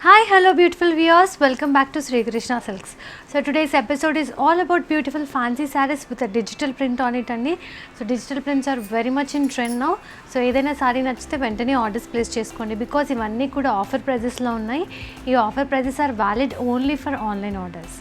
Hi, hello beautiful viewers, welcome back to Sri Krishna Silks. So today's episode is all about beautiful fancy sarees with a digital print on it andi. So digital prints are very much in trend now. So ఏదైనా sorry నచ్చితే వెంటనే orders place చేసుకోండి because ఇవన్నీ కూడా offer ప్రైజెస్లో ఉన్నాయి. ఈ offer prices are valid only for online orders.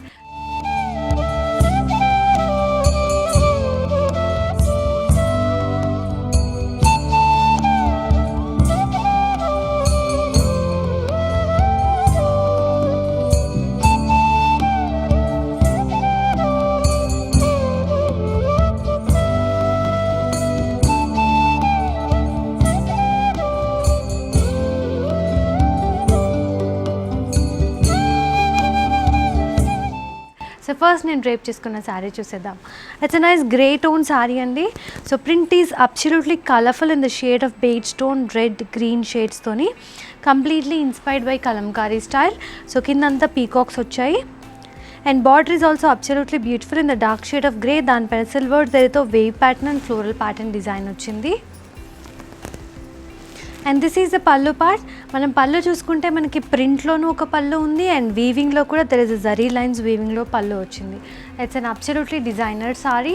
So first నేను డ్రేప్ చేసుకున్న శారీ చూసేద్దాం. It's a nice grey tone sari అండి. So print is absolutely colourful in the shade of beige tone, red green షేడ్స్తోని completely inspired by Kalamkari style. So కిందంతా peacocks వచ్చాయి and border is also absolutely beautiful in the dark shade of grey. దానిపైన silver జరీతో wave pattern and floral pattern design వచ్చింది. And this is the pallu part. మనం పళ్ళు చూసుకుంటే మనకి ప్రింట్లోనూ ఒక పళ్ళు ఉంది అండ్ వీవింగ్లో కూడా దెర్ ఇస్ జరీ లైన్స్ వీవింగ్లో పళ్ళు వచ్చింది. It's an absolutely designer sorry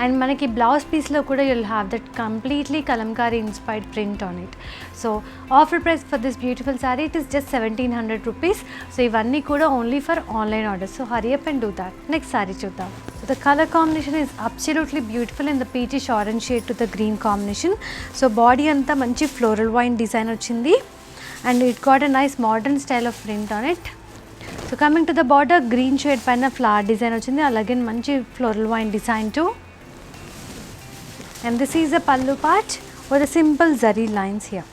and మనకి బ్లౌజ్ పీస్లో కూడా you'll have that completely Kalamkari inspired print on it. So offer price for this beautiful sari it is just 1700 rupees. So ఇవన్నీ కూడా only for online orders. So hurry up and do that. Next sorry చూద్దాం. So the color combination is absolutely beautiful in the peachish orange shade to the green combination. So body anta manchi floral wine design ochindi and it got a nice modern style of print on it. So coming to the border, green shade paina flower design ochindi, alage manchi floral wine design too. And this is the pallu part with a simple zari lines here.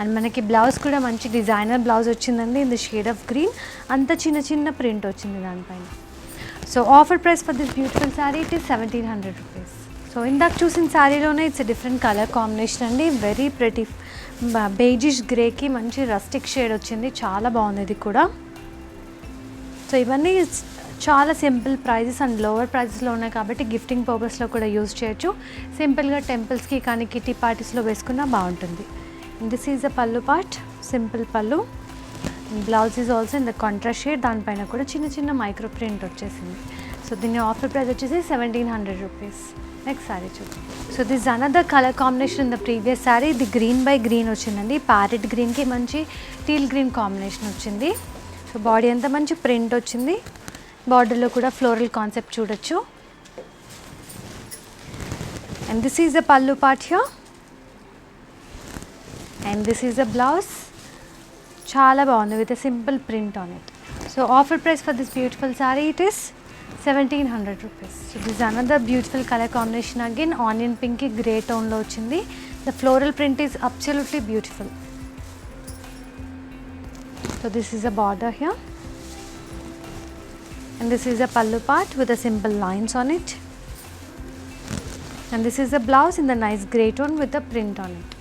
And మనకి blouse కూడా మంచి designer blouse వచ్చిందండి in the shade of green. అంత చిన్న చిన్న print వచ్చింది దానిపైన. So offer price for this beautiful sari it is 1700 rupees. So ఇందాక చూసిన శారీలోనే ఇట్స్ డిఫరెంట్ కలర్ కాంబినేషన్ అండి. వెరీ ప్రెటీ బేజిష్ గ్రేకి మంచి రస్టిక్ షేడ్ వచ్చింది. చాలా బాగుంది ఇది కూడా. సో ఇవన్నీ చాలా సింపుల్ ప్రైజెస్ అండ్ లోవర్ ప్రైజెస్లో ఉన్నాయి కాబట్టి గిఫ్టింగ్ పర్పస్లో కూడా యూజ్ చేయొచ్చు. సింపుల్గా టెంపుల్స్కి కానీ కిటీ పార్టీస్లో వేసుకున్నా బాగుంటుంది. This is the pallu part, simple పళ్ళు. Blouse is also in the contrast shade. దానిపైన కూడా చిన్న చిన్న మైక్రో ప్రింట్ వచ్చేసింది. సో దీని ఆఫర్ ప్రైస్ వచ్చేసి 1700 rupees. నెక్స్ట్ శారీ చూద్దాం. So this another colour combination in the previous sari. ఇది గ్రీన్ బై గ్రీన్ వచ్చిందండి. ప్యారెట్ గ్రీన్కి మంచి టీల్ గ్రీన్ కాంబినేషన్ వచ్చింది. సో బాడీ అంతా మంచి ప్రింట్ వచ్చింది. బార్డర్లో కూడా ఫ్లోరల్ కాన్సెప్ట్ చూడొచ్చు. And this is the pallu part here and this is the blouse. చాలా బాగుంది with a simple print on it. So offer price for this beautiful sari it is 1700 rupees. So this another beautiful colour combination again onion పింక్కి grey టోన్లో వచ్చింది. The floral print is absolutely beautiful. So this is a border here and this is a pallu part with a simple lines on it and this is a blouse in the nice grey tone with a print on it.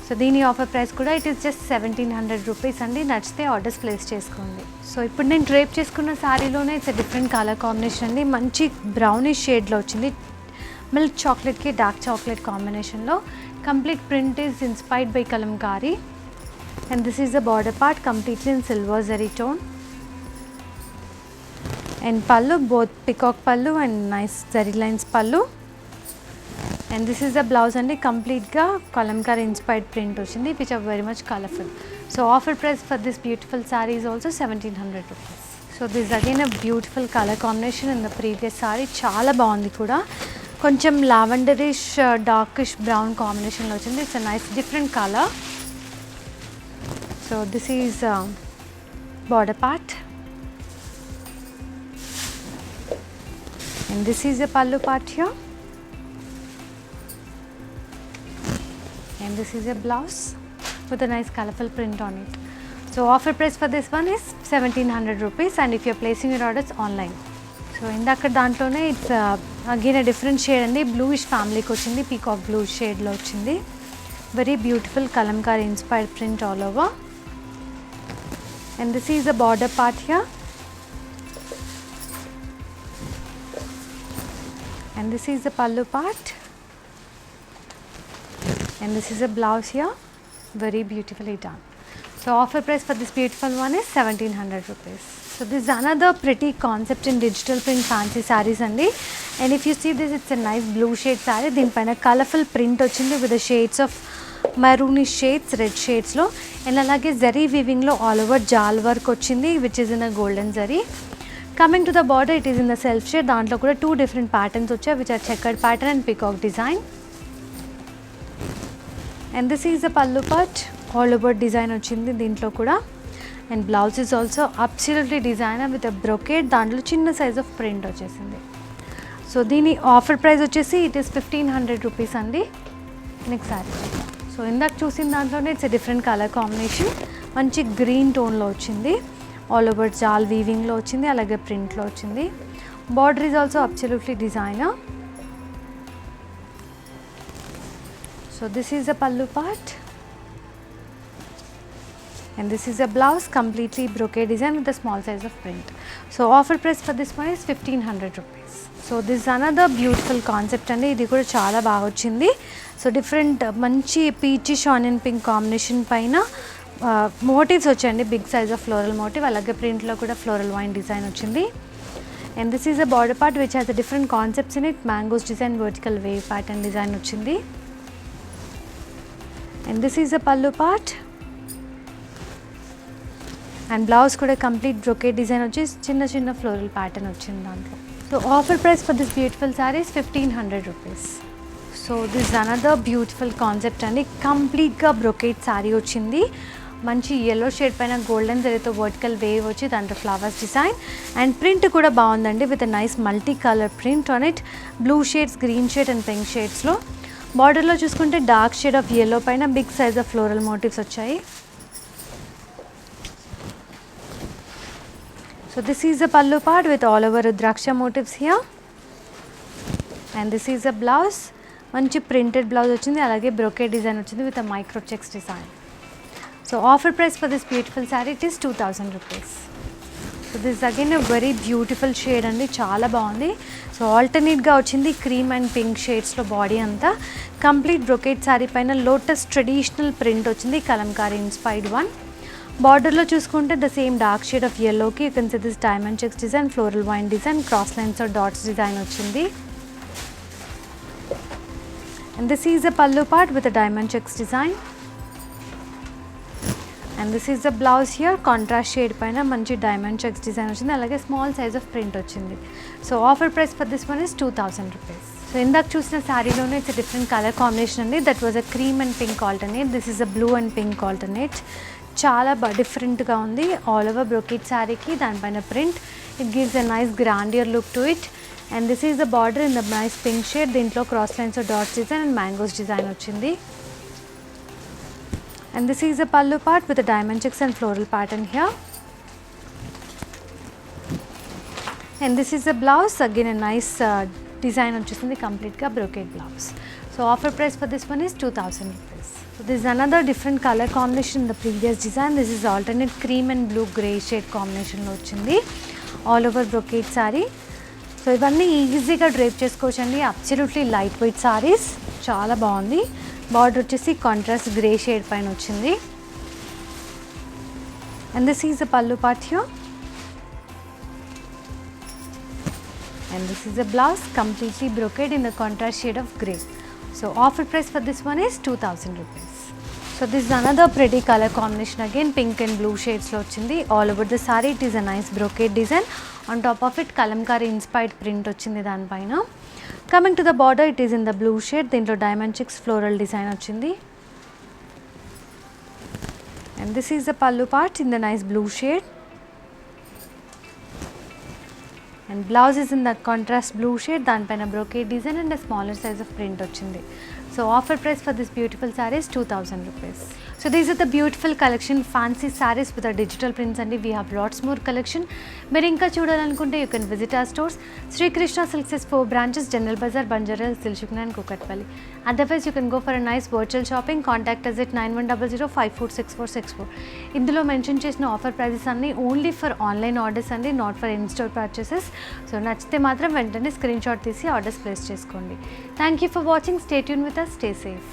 So దీని offer price కూడా it is just 1700 rupees అండి. నచ్చితే orders place చేసుకోండి. So ఇప్పుడు నేను drape చేసుకున్న శారీలోనే it's different colour combination అండి. మంచి బ్రౌనిష్ షేడ్లో వచ్చింది. మిల్క్ చాక్లెట్కి డార్క్ చాక్లెట్ కాంబినేషన్లో complete print is inspired by Kalamkari and this is the border part completely in silver zari tone and pallu both peacock pallu and nice zari lines pallu and this is the blouse అండి. కంప్లీట్గా Kalamkari inspired print వచ్చింది which are very much colourful. So offer price for this beautiful sari is also 1700 rupees. So this again a beautiful colour combination in the previous sari. చాలా బాగుంది కూడా. కొంచెం lavenderish darkish brown కాంబినేషన్లో వచ్చింది. It's a nice different colour. So this is border part and this is the pallu part here and this is a blouse with a nice colorful print on it. So offer price for this one is 1700 rupees and if you are placing your orders online. So indaka dantlone it's again a different shade andi. Bluish family ki ochindi, peacock blue shade lo ochindi. Very beautiful kalamkari inspired print all over and this is the border part here and this is the pallu part and this is a blouse here, very beautifully done. So offer price for this beautiful one is 1700 rupees. So this is another pretty concept in digital print fancy sarees andi. And if you see this, it's a nice blue shade saree. దీనిపైన colourful print వచ్చింది with the shades of maroonish shades, red shades లో. And అలాగే zari weaving లో all over జాల్ work వచ్చింది which is in a golden zari. Coming to the border, it is in the self shade. దాంట్లో కూడా 2 different patterns వచ్చాయి which are checkered pattern and peacock design. And this is the pallu part. All over design వచ్చింది దీంట్లో కూడా. And blouse is also absolutely designer with a brocade. దాంట్లో చిన్న size of print వచ్చేసింది. So దీని offer price వచ్చేసి it is 1500 rupees అండి. Next sorry. So ఇందాక చూసిన దాంట్లోనే ఇట్స్ డిఫరెంట్ కలర్ కాంబినేషన్. మంచి గ్రీన్ టోన్లో వచ్చింది. ఆల్ ఓవర్ జాల్ వీవింగ్లో వచ్చింది, అలాగే ప్రింట్లో వచ్చింది. Border is also absolutely designer. So this is the pallu part. And this is a blouse, completely brocade design with a small size of print. So offer price for this one is 1500 rupees. So this is another beautiful concept andi. Idi kuda chaala baga vachindi. So different manchi peachish onion pink combination paina motifs vachandi, big size of floral motif, alage print lo kuda floral vine design vachindi. And this is a border part which has a different concepts in it, mangoes design, vertical wave pattern design vachindi. And this is a pallu part. And blouse kuda complete brocade design వచ్చి చిన్న చిన్న floral pattern వచ్చింది దాంట్లో. So offer price for this beautiful saris 1500 rupees. So this another beautiful concept అండి. కంప్లీట్గా brocade sari వచ్చింది. మంచి yellow shade పైన గోల్డెన్ జరీతో వర్టికల్ వేవ్ వచ్చి దాంట్లో ఫ్లవర్స్ డిజైన్ అండ్ ప్రింట్ కూడా బాగుందండి with nice multi colour print on it. Blue shades, green shade and pink షేడ్స్లో. బార్డర్లో చూసుకుంటే డార్క్ షేడ్ ఆఫ్ ఎల్లో పైన big size of floral motives వచ్చాయి. So this is the pallu part with all over rudraksha motifs here. And this is the blouse. మంచి printed blouse వచ్చింది, అలాగే brocade design వచ్చింది with a micro checks design. So offer price for this beautiful saree it is 2000 rupees. So this is again a very beautiful shade అండి, చాలా బాగుంది. So ఆల్టర్నేట్గా వచ్చింది cream and pink షేడ్స్లో body అంతా. కంప్లీట్ బ్రొకేడ్ సారీ పైన lotus traditional print వచ్చింది, Kalamkari inspired one. బార్డర్లో చూసుకుంటే the same dark shade of yellowకి you can see this diamond checks design, floral vine design, cross lines or dots design వచ్చింది. And this is the pallu part with diamond checks design. And this is the blouse here, contrast shade పైన మంచి diamond checks design వచ్చింది, అలాగే small size of print వచ్చింది. So offer price for this one is 2000 rupees. సో ఇందాక చూసిన శారీలోనే it's different colour combination అండి. That was a cream and pink alternate. This is a blue and pink alternate. చాలా డిఫరెంట్గా ఉంది. ఆల్ ఓవర్ బ్రొకేడ్ శారీకి దానిపైన print. It gives a nice grandeur look to it. And this is the border in the nice pink shade. దీంట్లో cross lines dots design and mangoes design వచ్చింది. And this is the pallu part with diamond checks and floral pattern here. And this is the blouse, again a nice design వచ్చేసింది, కంప్లీట్గా brocade blouse. So offer price for this one is 2000 rupees. So this is another different color combination in the previous design. This is alternate cream and blue grey shade combination లో వచ్చింది. All over brocade sorry. So ఇవన్నీ ఈజీగా డ్రైప్ చేసుకోవచ్చండి. Absolutely light weight saris, చాలా బాగుంది. Border వచ్చేసి contrast grey shade పైన వచ్చింది. And this is the pallu part here. And this is a blouse, completely brocade in the contrast shade of grey. So offer price for this one is 2000 rupees. So this is another pretty color combination again, pink and blue shades lo ochindi. All over the saree it is a nice brocade design. On top of it kalamkari inspired print ochindi dan paina. Coming to the border, it is in the blue shade. Dintlo diamond checks floral design ochindi. And this is the pallu part in the nice blue shade. And blouse is in the contrast blue shade, దానిపైన brocade design and a smaller size of print వచ్చింది. So offer price for this beautiful saree is 2000 rupees. So these are the beautiful collection fancy sarees with our digital prints and we have lots more collection. మీరు ఇంకా చూడాలనుకుంటే you can visit our stores. Sri Krishna Silks has 4 branches, General Bazaar, Banjaras, Dilshukna and Kukatpalli. Otherwise you can go for a nice virtual shopping. Contact us at 9100546464. ఇందులో mention చేసిన offer prices అన్నీ only for online orders అండి, not for in store purchases. So నచ్చితే మాత్రం వెంటనే screen shot తీసి orders place చేసుకోండి. Thank you for watching. Stay tune with us. Stay safe.